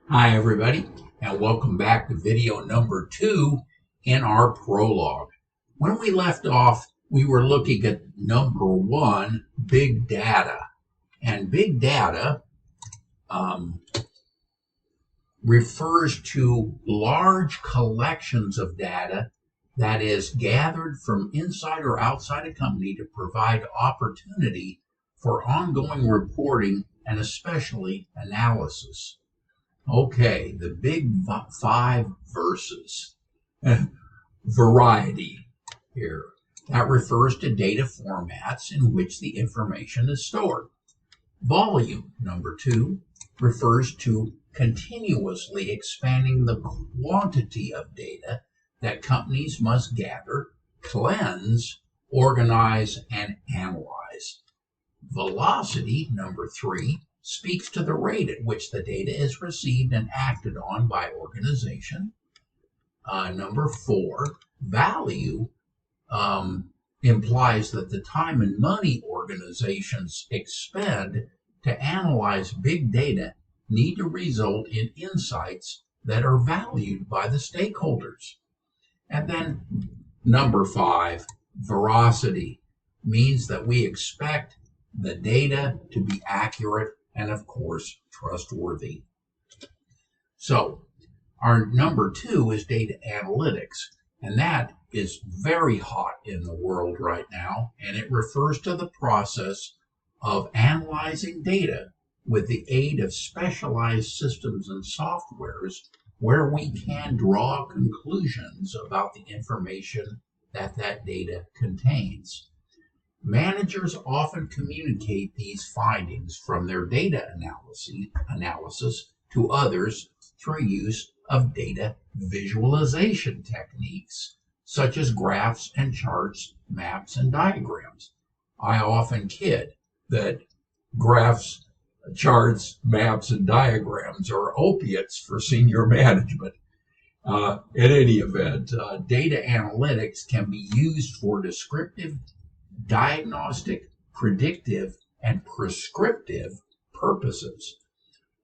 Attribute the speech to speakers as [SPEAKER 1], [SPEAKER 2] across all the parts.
[SPEAKER 1] Hi everybody, and welcome back to video number 2 in our prologue. When we left off, we were looking at number 1, big data. And big data refers to large collections of data that is gathered from inside or outside a company to provide opportunity for ongoing reporting and especially analysis. Okay, the big 5 verses. Variety here. That refers to data formats in which the information is stored. Volume, number 2, refers to continuously expanding the quantity of data that companies must gather, cleanse, organize, and analyze. Velocity, number 3, speaks to the rate at which the data is received and acted on by organization. Number 4, value implies that the time and money organizations expend to analyze big data need to result in insights that are valued by the stakeholders. And then number 5, veracity, means that we expect the data to be accurate and, of course, trustworthy. So, our number 2 is data analytics, and that is very hot in the world right now, and it refers to the process of analyzing data with the aid of specialized systems and softwares where we can draw conclusions about the information that data contains. Managers often communicate these findings from their data analysis to others through use of data visualization techniques, such as graphs and charts, maps, and diagrams. I often kid that graphs, charts, maps, and diagrams are opiates for senior management. In any event, data analytics can be used for descriptive, diagnostic, predictive, and prescriptive purposes.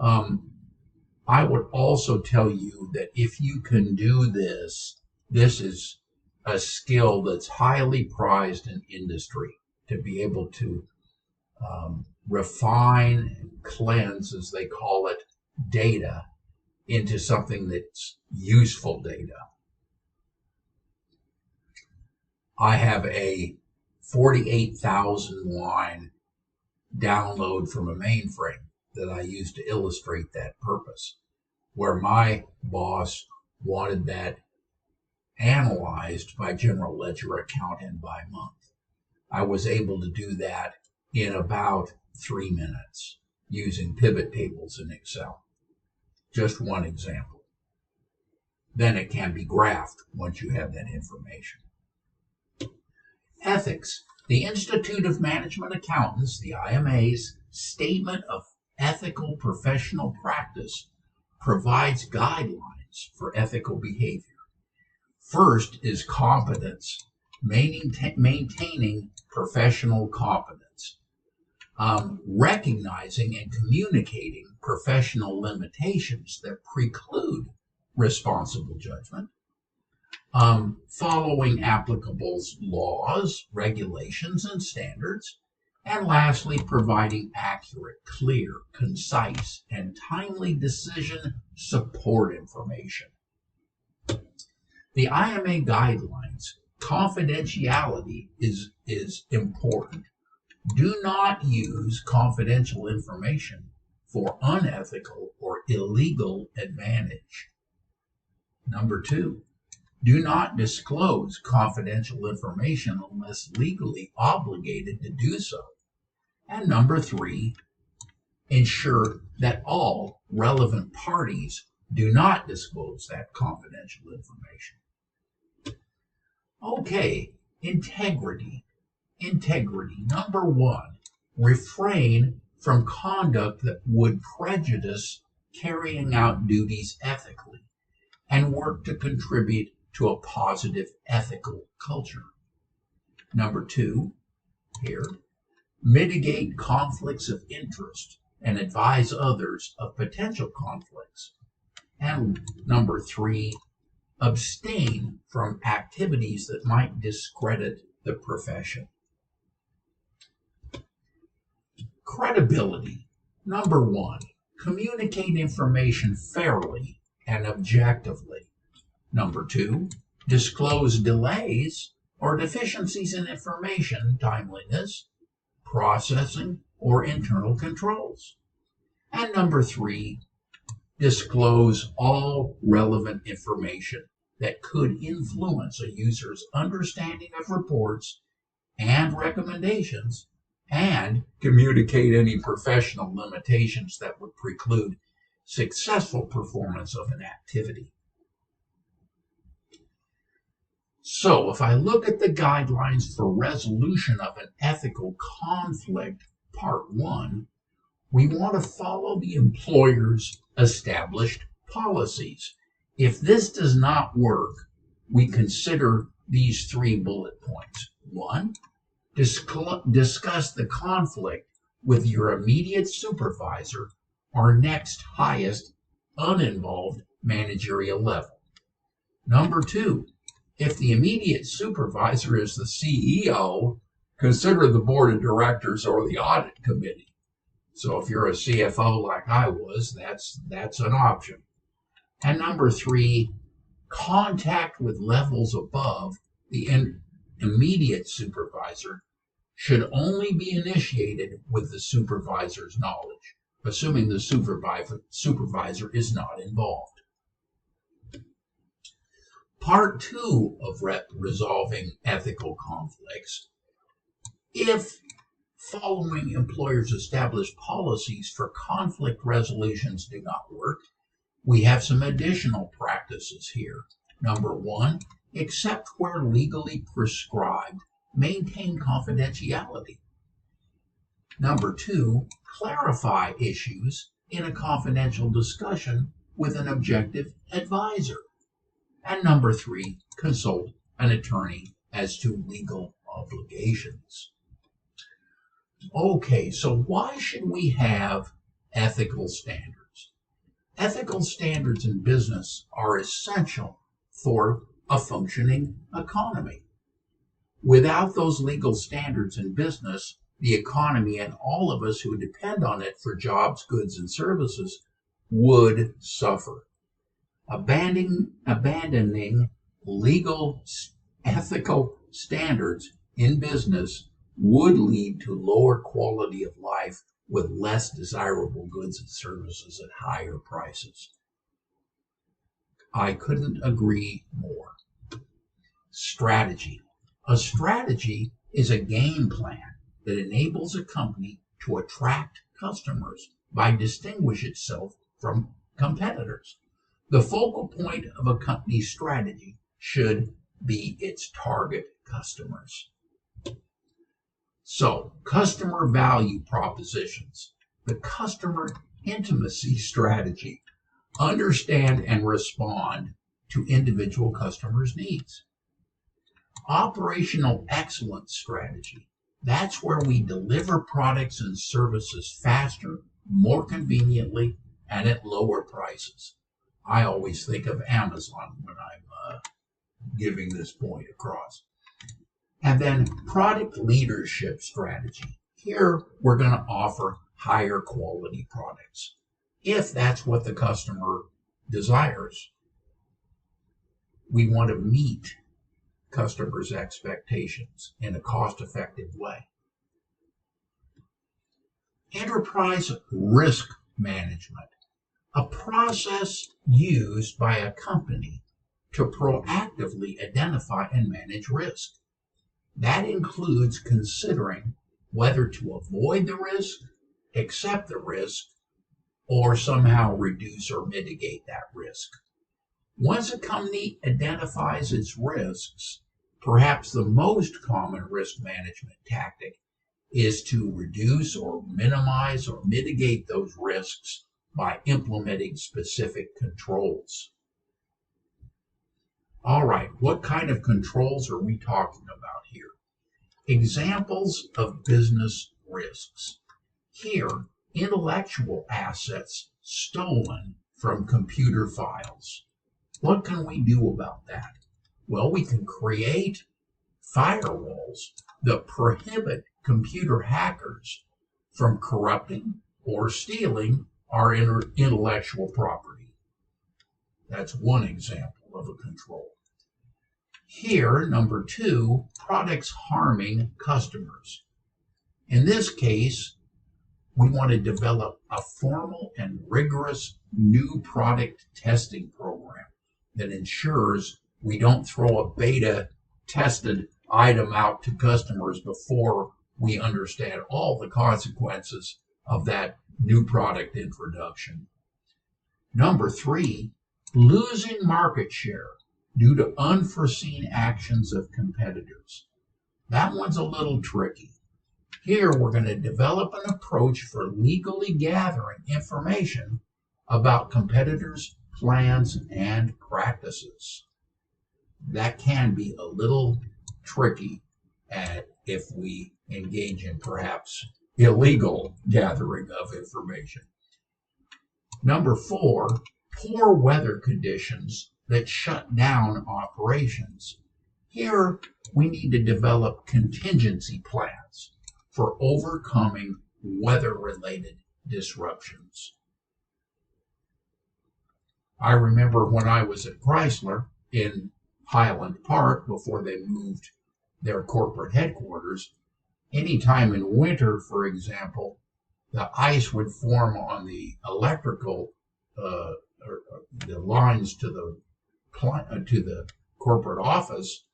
[SPEAKER 1] I would also tell you that if you can do this, this is a skill that's highly prized in industry, to be able to refine and cleanse, as they call it, data into something that's useful data. I have a 48,000 line download from a mainframe that I use to illustrate that purpose, where my boss wanted that analyzed by general ledger account and by month. I was able to do that in about 3 minutes using pivot tables in Excel. Just one example. Then it can be graphed once you have that information. Ethics. The Institute of Management Accountants, the IMA's Statement of Ethical Professional Practice provides guidelines for ethical behavior. First is competence, maintaining professional competence, recognizing and communicating professional limitations that preclude responsible judgment, following applicable laws, regulations, and standards, and lastly, providing accurate, clear, concise, and timely decision support information. The IMA guidelines, confidentiality is important. Do not use confidential information for unethical or illegal advantage. Number 2, do not disclose confidential information unless legally obligated to do so. And number 3, ensure that all relevant parties do not disclose that confidential information. Okay, integrity. Integrity. Number 1, refrain from conduct that would prejudice carrying out duties ethically and work to contribute to a positive ethical culture. Number 2, here, mitigate conflicts of interest and advise others of potential conflicts And number 3, abstain from activities that might discredit the profession. Credibility. Number 1, communicate information fairly and objectively. Number 2, disclose delays or deficiencies in information, timeliness, processing, or internal controls. And number 3, disclose all relevant information that could influence a user's understanding of reports and recommendations, and communicate any professional limitations that would preclude successful performance of an activity. So, if I look at the guidelines for resolution of an ethical conflict, part 1, we want to follow the employer's established policies. If this does not work, we consider these 3 bullet points. 1, discuss the conflict with your immediate supervisor or next highest uninvolved managerial level. Number 2, if the immediate supervisor is the CEO, consider the board of directors or the audit committee. So if you're a CFO like I was, that's an option. And number 3, contact with levels above the immediate supervisor should only be initiated with the supervisor's knowledge, assuming the supervisor is not involved. Part 2 of resolving ethical conflicts. If following employers' established policies for conflict resolutions do not work, we have some additional practices here. Number 1, except where legally prescribed, maintain confidentiality. Number 2, clarify issues in a confidential discussion with an objective advisor. And number 3, consult an attorney as to legal obligations. Okay, so why should we have ethical standards? Ethical standards in business are essential for a functioning economy. Without those legal standards in business, the economy and all of us who depend on it for jobs, goods, and services would suffer. Abandoning legal ethical standards in business would lead to lower quality of life with less desirable goods and services at higher prices. I couldn't agree more. Strategy. A strategy is a game plan that enables a company to attract customers by distinguishing itself from competitors. The focal point of a company's strategy should be its target customers. So, customer value propositions. The customer intimacy strategy. Understand and respond to individual customers' needs. Operational excellence strategy. That's where we deliver products and services faster, more conveniently, and at lower prices. I always think of Amazon when I'm giving this point across. And then product leadership strategy. Here, we're going to offer higher quality products, if that's what the customer desires. We want to meet customers' expectations in a cost-effective way. Enterprise risk management, a process used by a company to proactively identify and manage risk. That includes considering whether to avoid the risk, accept the risk, or somehow reduce or mitigate that risk. Once a company identifies its risks, perhaps the most common risk management tactic is to reduce or minimize or mitigate those risks by implementing specific controls. All right, what kind of controls are we talking about here? Examples of business risks. Here, intellectual assets stolen from computer files. What can we do about that? Well, we can create firewalls that prohibit computer hackers from corrupting or stealing our intellectual property. That's one example of a control. Here, number 2, products harming customers. In this case, we want to develop a formal and rigorous new product testing program that ensures we don't throw a beta tested item out to customers before we understand all the consequences of that new product introduction. Number 3, losing market share due to unforeseen actions of competitors. That one's a little tricky. Here we're going to develop an approach for legally gathering information about competitors' plans and practices. That can be a little tricky if we engage in perhaps illegal gathering of information. Number 4, poor weather conditions that shut down operations. Here we need to develop contingency plans for overcoming weather-related disruptions. I remember when I was at Chrysler in Highland Park before they moved their corporate headquarters, anytime in winter, for example, the ice would form on the electrical, or the lines to the corporate office.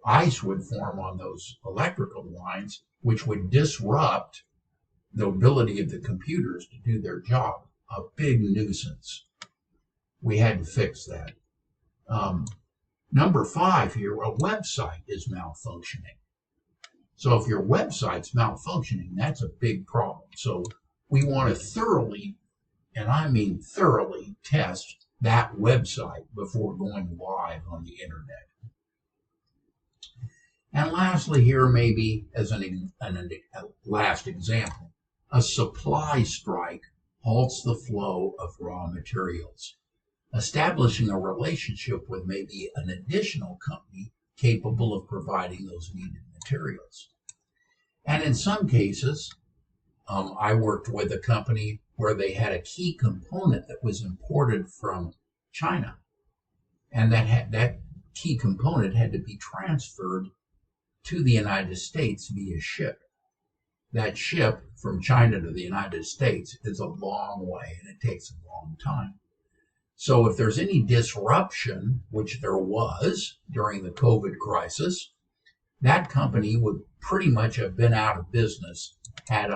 [SPEAKER 1] Ice would form on those electrical lines, which would disrupt the ability of the computers to do their job. A big nuisance. We had to fix that. Number 5 here, a website is malfunctioning. So if your website's malfunctioning, that's a big problem. So we want to thoroughly, and I mean thoroughly, test that website before going live on the internet. And lastly here, maybe as a last example, a supply strike halts the flow of raw materials. Establishing a relationship with maybe an additional company capable of providing those needed materials. And in some cases, I worked with a company where they had a key component that was imported from China, and that key component had to be transferred to the United States via ship. That ship from China to the United States is a long way, and it takes a long time. So if there's any disruption, which there was during the COVID crisis, that company would pretty much have been out of business had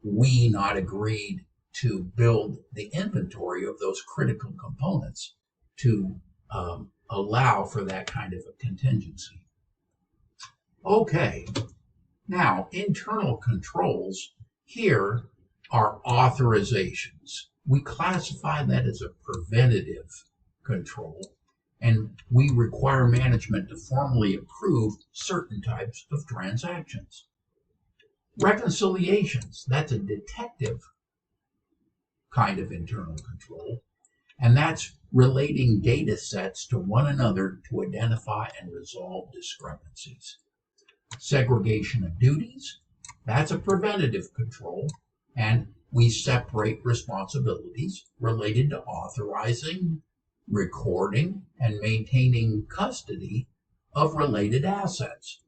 [SPEAKER 1] we not agreed to build the inventory of those critical components to allow for that kind of a contingency. Okay, now internal controls here are authorizations. We classify that as a preventative control, and we require management to formally approve certain types of transactions. Reconciliations, that's a detective kind of internal control, and that's relating data sets to one another to identify and resolve discrepancies. Segregation of duties, that's a preventative control, and we separate responsibilities related to authorizing, recording, and maintaining custody of related assets.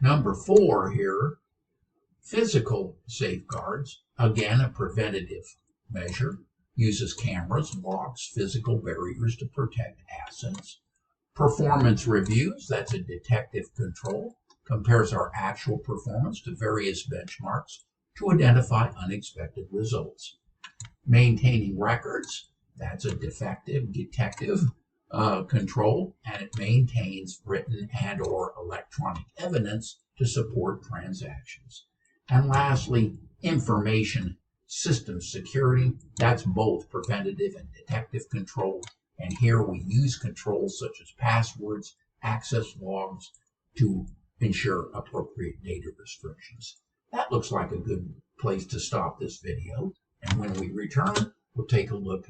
[SPEAKER 1] Number 4 here, physical safeguards, again a preventative measure, uses cameras, locks, physical barriers to protect assets. Performance reviews, that's a detective control, compares our actual performance to various benchmarks to identify unexpected results. Maintaining records, that's a detective control, and it maintains written and or electronic evidence to support transactions. And lastly, information system security, that's both preventative and detective control. And here we use controls such as passwords, access logs to ensure appropriate data restrictions. That looks like a good place to stop this video. And when we return, we'll take a look